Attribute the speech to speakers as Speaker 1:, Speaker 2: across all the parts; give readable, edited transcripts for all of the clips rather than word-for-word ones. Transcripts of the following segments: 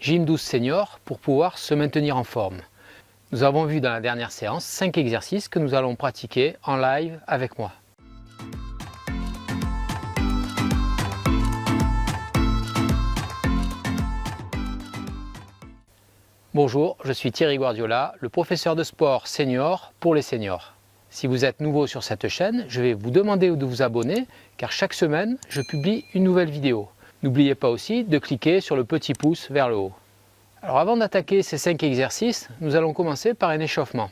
Speaker 1: Gym 12 Senior pour pouvoir se maintenir en forme. Nous avons vu dans la dernière séance 5 exercices que nous allons pratiquer en live avec moi. Bonjour, je suis Thierry Guardiola, le professeur de sport senior pour les seniors. Si vous êtes nouveau sur cette chaîne, je vais vous demander de vous abonner car chaque semaine, je publie une nouvelle vidéo. N'oubliez pas aussi de cliquer sur le petit pouce vers le haut. Alors avant d'attaquer ces 5 exercices, nous allons commencer par un échauffement.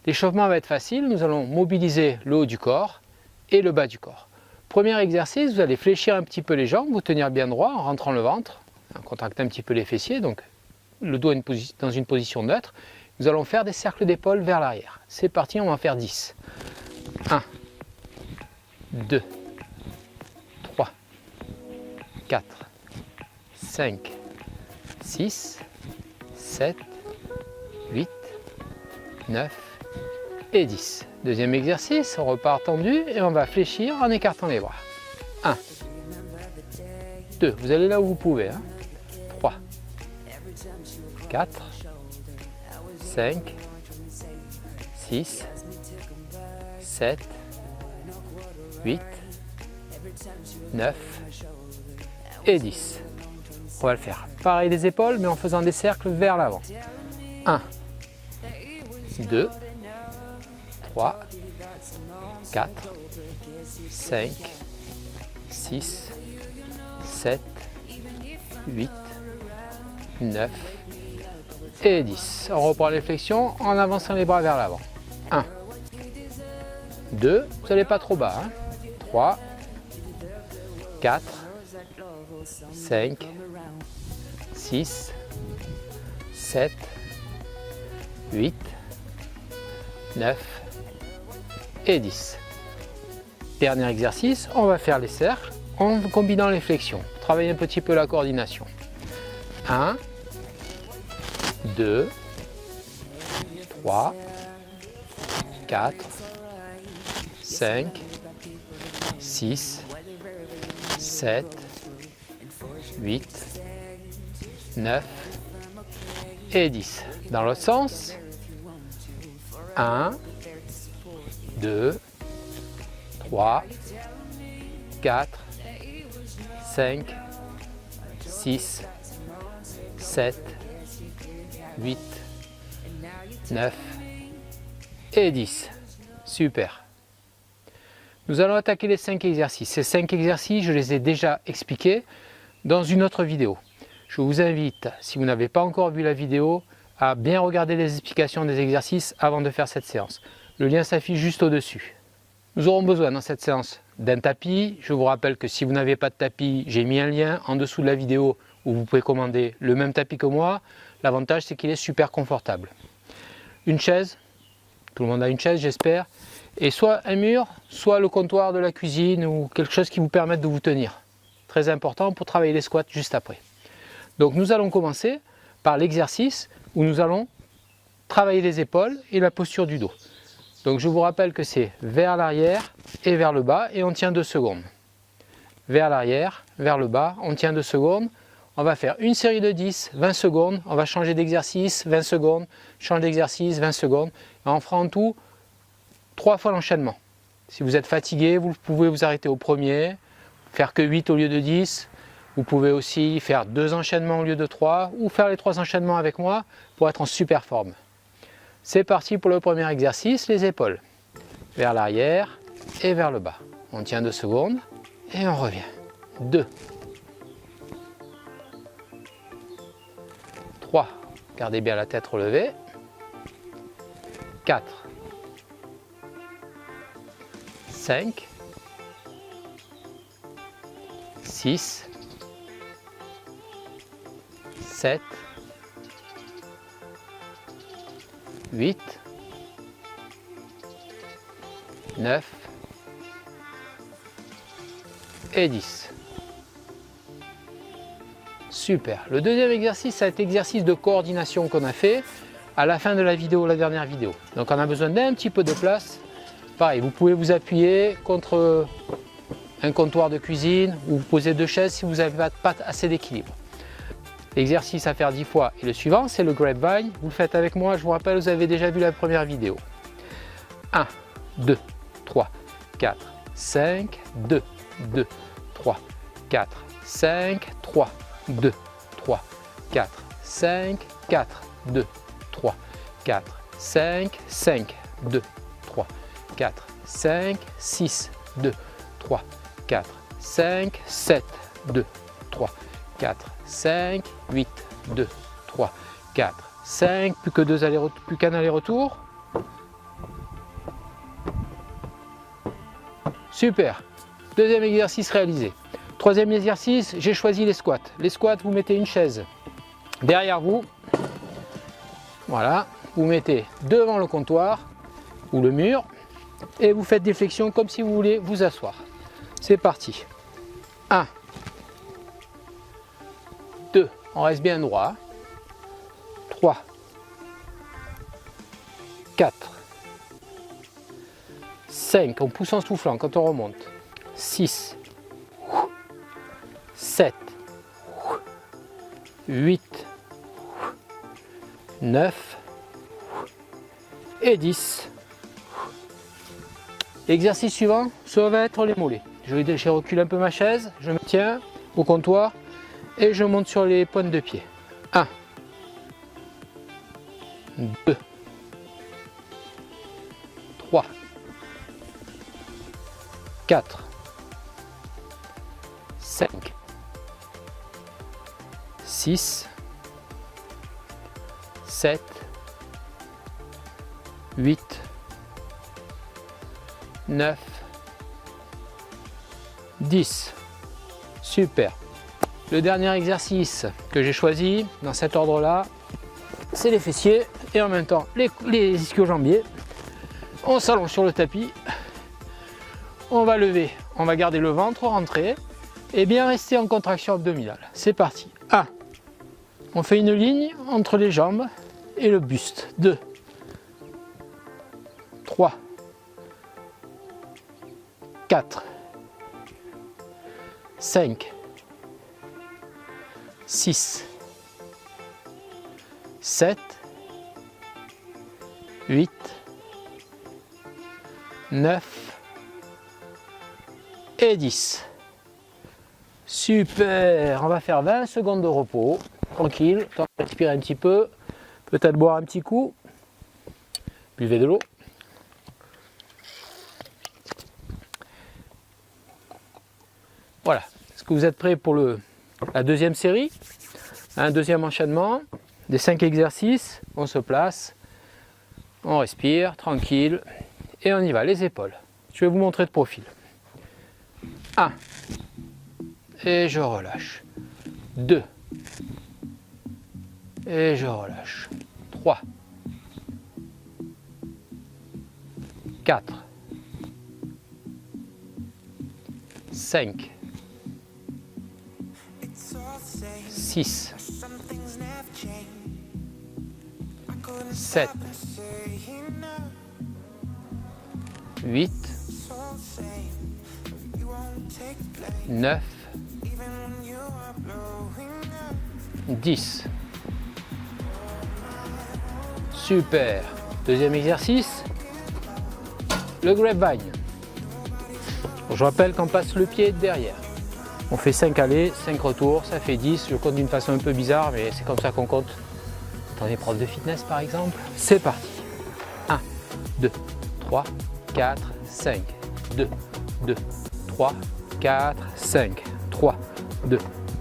Speaker 1: L'échauffement va être facile, nous allons mobiliser le haut du corps et le bas du corps. Premier exercice, vous allez fléchir un petit peu les jambes, vous tenir bien droit en rentrant le ventre, en contractant un petit peu les fessiers, donc le dos dans une position neutre. Nous allons faire des cercles d'épaule vers l'arrière. C'est parti, on va en faire 10. 1, 2, 3, 4, 5, 6, 7, 8, 9 et 10. Deuxième exercice, on repart tendu et on va fléchir en écartant les bras. 1, 2, vous allez là où vous pouvez. 3, 4, 5, 6, 7, 8, 9 et 10. On va le faire pareil des épaules, mais en faisant des cercles vers l'avant. 1, 2, 3, 4, 5, 6, 7, 8, 9 et 10. On reprend les flexions en avançant les bras vers l'avant. 1, 2, vous n'allez pas trop bas. 3, 4, 5, 6, 7, 8, 9 et 10. Dernier exercice, on va faire les cercles en combinant les flexions. Travailler un petit peu la coordination. 1, 2, 3, 4, 5, 6, 7, 8, 9 et 10. Dans l'autre sens, 1, 2, 3, 4, 5, 6, 7, 8, 9 et 10. Super. Nous allons attaquer les 5 exercices. Ces 5 exercices, je les ai déjà expliqués dans une autre vidéo. Je vous invite, si vous n'avez pas encore vu la vidéo, à bien regarder les explications des exercices avant de faire cette séance. Le lien s'affiche juste au-dessus. Nous aurons besoin dans cette séance d'un tapis. Je vous rappelle que si vous n'avez pas de tapis, j'ai mis un lien en dessous de la vidéo où vous pouvez commander le même tapis que moi. L'avantage, c'est qu'il est super confortable. Une chaise, tout le monde a une chaise, j'espère, et soit un mur, soit le comptoir de la cuisine ou quelque chose qui vous permette de vous tenir. Très important pour travailler les squats juste après. Donc nous allons commencer par l'exercice où nous allons travailler les épaules et la posture du dos. Donc je vous rappelle que c'est vers l'arrière et vers le bas et on tient 2 secondes. Vers l'arrière, vers le bas, on tient 2 secondes. On va faire une série de 10, 20 secondes. On va changer d'exercice, 20 secondes. Change d'exercice, 20 secondes. Et on fera en tout 3 fois l'enchaînement. Si vous êtes fatigué, vous pouvez vous arrêter au premier, faire que 8 au lieu de 10. Vous pouvez aussi faire 2 enchaînements au lieu de 3 ou faire les 3 enchaînements avec moi pour être en super forme. C'est parti pour le premier exercice, les épaules. Vers l'arrière et vers le bas. On tient 2 secondes et on revient. 2. 3, gardez bien la tête relevée. 4, 5, 6, 7, 8, 9 et 10. Super. Le deuxième exercice, c'est cet exercice de coordination qu'on a fait à la fin de la vidéo, la dernière vidéo. Donc on a besoin d'un petit peu de place. Pareil, vous pouvez vous appuyer contre un comptoir de cuisine ou vous posez 2 chaises si vous n'avez pas assez d'équilibre. l'exercice à faire 10 fois. Et le suivant, c'est le grapevine. Vous le faites avec moi, je vous rappelle, vous avez déjà vu la première vidéo. 1, 2, 3, 4, 5, 2, 2, 3, 4, 5, 3, 2, 3, 4, 5, 4, 2, 3, 4, 5, 5, 2, 3, 4, 5, 6, 2, 3, 4, 5, 7, 2, 3, 4, 5, 8, 2, 3, 4, 5, plus qu'un aller-retour. Super. Deuxième exercice réalisé. Troisième exercice, j'ai choisi les squats. Les squats, vous mettez une chaise derrière vous. Voilà, vous mettez devant le comptoir ou le mur et vous faites des flexions comme si vous voulez vous asseoir. C'est parti. 1, 2, on reste bien droit. 3, 4, 5, on pousse en soufflant quand on remonte. 6, 7, 8, 9 et 10. L'exercice suivant, ça va être les mollets. Je recule un peu ma chaise, je me tiens au comptoir et je monte sur les pointes de pied. 1, 2, 3, 4, 5, 6, 7, 8, 9, 10. Super. Le dernier exercice que j'ai choisi dans cet ordre-là, c'est les fessiers et en même temps les ischio-jambiers. On s'allonge sur le tapis. On va lever, on va garder le ventre rentré et bien rester en contraction abdominale. C'est parti. 1. On fait une ligne entre les jambes et le buste. 2. 3. 4. 5. 6. 7. 8. 9. Et 10. Super, on va faire 20 secondes de repos, tranquille, temps de respirer un petit peu, peut-être boire un petit coup, buvez de l'eau. Voilà, est-ce que vous êtes prêts pour la deuxième série? Un deuxième enchaînement, des 5 exercices, on se place, on respire, tranquille, et on y va, les épaules. Je vais vous montrer de profil. 1. Et je relâche. 2. Et je relâche. 3. 4. 5. 6. 7. 8. 9. 10. Super. Deuxième exercice, le grapevine. Je rappelle qu'on passe le pied derrière. On fait 5 allées, 5 retours, ça fait 10. Je compte d'une façon un peu bizarre, mais c'est comme ça qu'on compte dans les profs de fitness par exemple. C'est parti. 1, 2, 3, 4, 5. 2, 2, 3, 4, 5. 3, 2,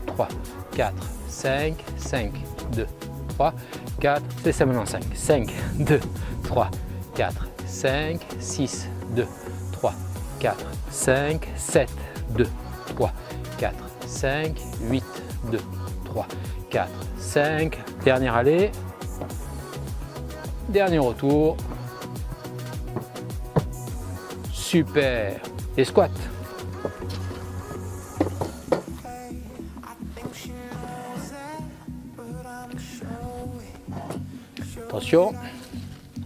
Speaker 1: 3, 4, 5, 5, 2, 3, 4, c'est ça maintenant 5, 5, 2, 3, 4, 5, 6, 2, 3, 4, 5, 7, 2, 3, 4, 5, 8, 2, 3, 4, 5, dernière allée, dernier retour, super, les squats. Attention,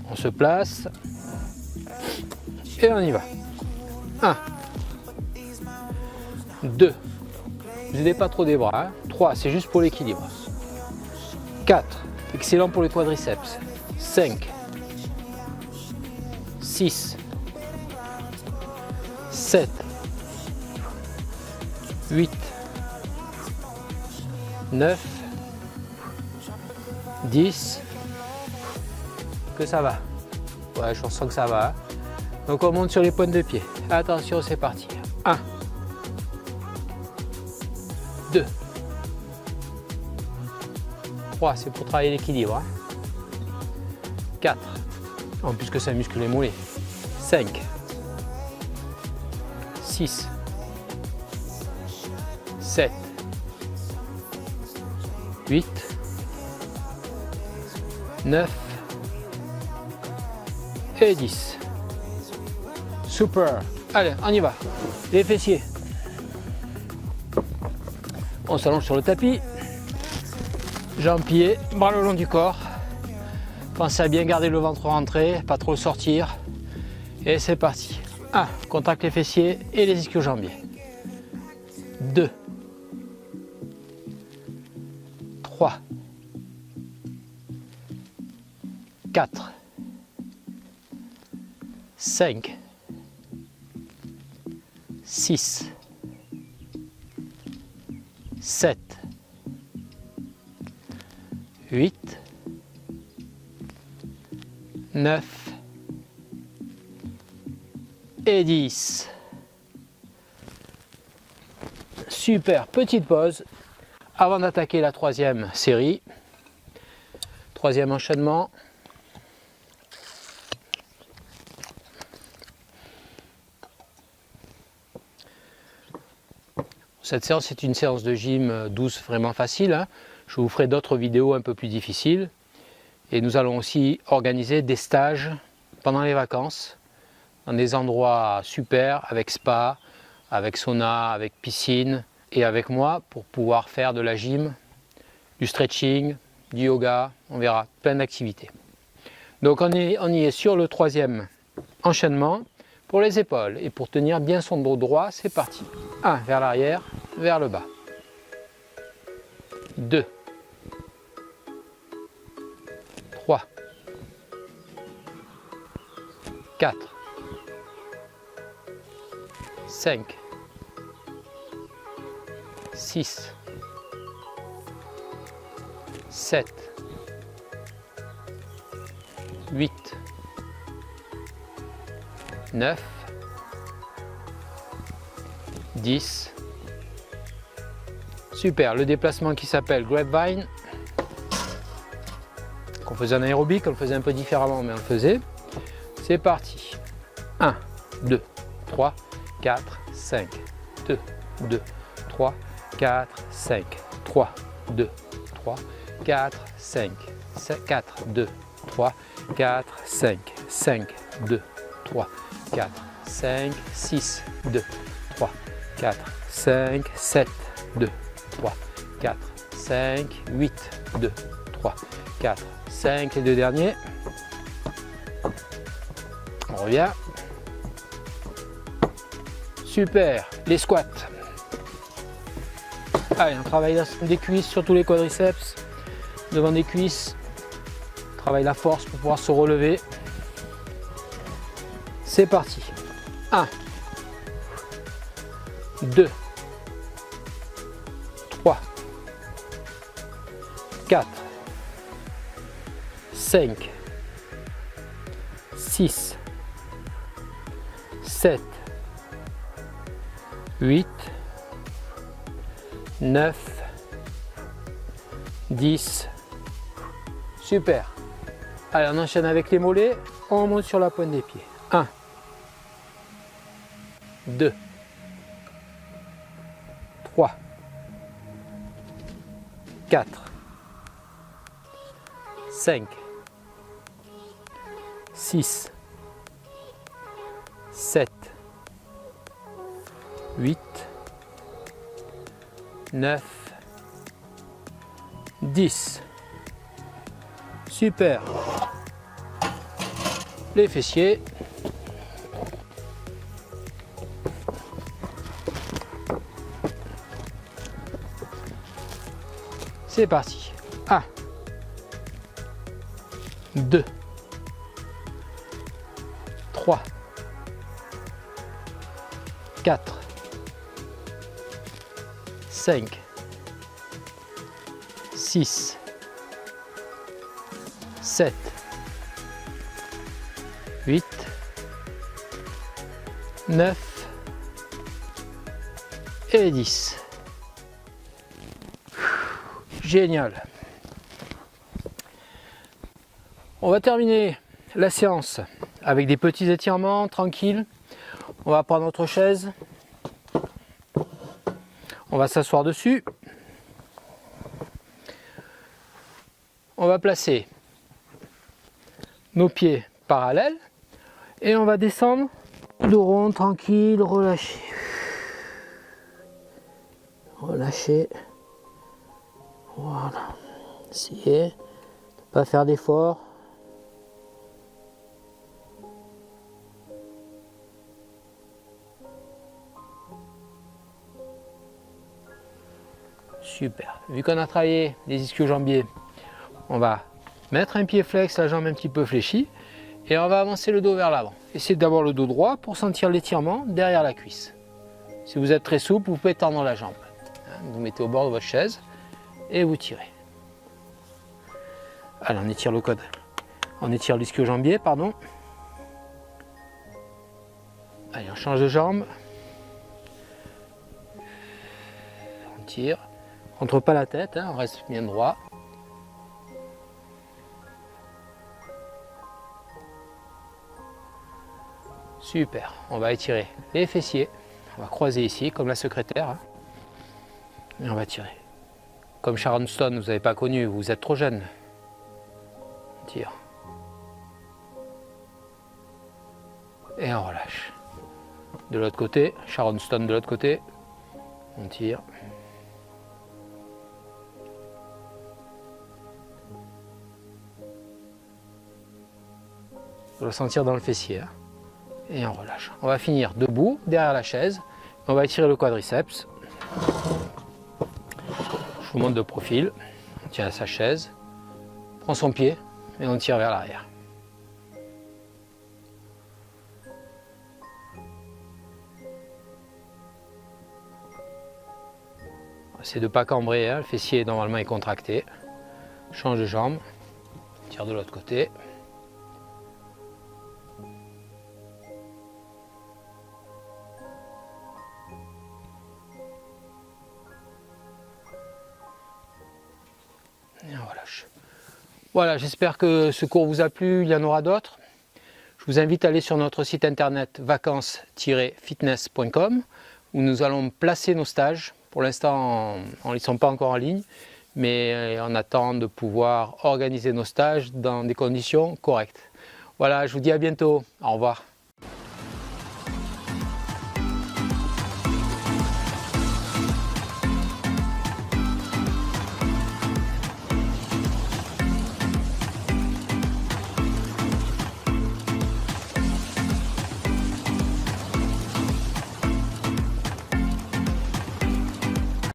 Speaker 1: on se place et on y va. 1, 2, vous n'aidez pas trop des bras. 3, c'est juste pour l'équilibre. 4, excellent pour les quadriceps. 5, 6, 7, 8, 9, 10, que ça va. Ouais, je ressens que ça va. Donc on monte sur les pointes de pied. Attention, c'est parti. 1, 2, 3, c'est pour travailler l'équilibre. Hein. 4, en plus que ça muscle les mollets. 5, 6, 7, 8, 9 et 10. Super. Allez, on y va. Les fessiers. On s'allonge sur le tapis. Jambes, pieds, bras le long du corps. Pensez à bien garder le ventre rentré, pas trop le sortir. Et c'est parti. 1. Contracte les fessiers et les ischio-jambiers. 2. 3. 4. 5. 6. 7. 8. 9. Et 10. Super, petite pause avant d'attaquer la troisième série. Troisième enchaînement. Cette séance est une séance de gym douce, vraiment facile. Hein. Je vous ferai d'autres vidéos un peu plus difficiles. Et nous allons aussi organiser des stages pendant les vacances dans des endroits super avec spa, avec sauna, avec piscine et avec moi pour pouvoir faire de la gym, du stretching, du yoga, on verra, plein d'activités. Donc on y est sur le troisième enchaînement pour les épaules et pour tenir bien son dos droit, c'est parti. 1 vers l'arrière, vers le bas. 2, 3, 4, 5, 6, 7, 8, 9, 10. Super, le déplacement qui s'appelle Grapevine, qu'on faisait en aérobic, on le faisait un peu différemment, mais on le faisait. C'est parti. 1, 2, 3, 4, 5, 2, 2, 3, 4, 5, 3, 2, 3, 4, 5, 4, 2, 3, 4, 5, 5, 2, 3, 4, 5, 6, 2, 3, 4, 5, 7, 2, 3, 4, 5, 8, 2, 3, 4, 5, les deux derniers. On revient. Super, les squats. Allez, on travaille des cuisses sur tous les quadriceps, devant des cuisses. On travaille la force pour pouvoir se relever. C'est parti. 1, 2, 3, 4, 5, 6, 7, 8, 9, 10. Super. Allez, on enchaîne avec les mollets. On monte sur la pointe des pieds. 1, 2, 3, 4, 5, 6, 7, 8, 9, 10. Super. Les fessiers. C'est parti. 1, 2, 3, 4, 5, 6, 7, 8, 9 et 10. Génial. On va terminer la séance avec des petits étirements tranquilles. On va prendre notre chaise. On va s'asseoir dessus. On va placer nos pieds parallèles et on va descendre dos rond, tranquille, relâcher. Relâcher. Voilà. Essayez de ne pas faire d'effort. Super. Vu qu'on a travaillé les ischio-jambiers, on va mettre un pied flex, la jambe un petit peu fléchie, et on va avancer le dos vers l'avant. Essayez d'avoir le dos droit pour sentir l'étirement derrière la cuisse. Si vous êtes très souple, vous pouvez tendre la jambe. Vous mettez au bord de votre chaise et vous tirez. Allez, on étire le coude. On étire l'ischio-jambier, pardon. Allez, on change de jambe. On tire. On ne rentre pas la tête, on reste bien droit. Super, on va étirer les fessiers. On va croiser ici, comme la secrétaire. Et on va tirer. Comme Sharon Stone, vous n'avez pas connu, vous êtes trop jeune. On tire. Et on relâche. De l'autre côté, Sharon Stone de l'autre côté. On tire. On va le sentir dans le fessier. Et on relâche. On va finir debout, derrière la chaise. On va étirer le quadriceps. Je vous montre de profil. On tient à sa chaise. On prend son pied et on tire vers l'arrière. Essayez de ne pas cambrer, le fessier normalement est contracté. Change de jambe. Tire de l'autre côté. Et on relâche. Voilà, j'espère que ce cours vous a plu, il y en aura d'autres. Je vous invite à aller sur notre site internet vacances-fitness.com où nous allons placer nos stages. Pour l'instant, ils ne sont pas encore en ligne, mais on attend de pouvoir organiser nos stages dans des conditions correctes. Voilà, je vous dis à bientôt. Au revoir.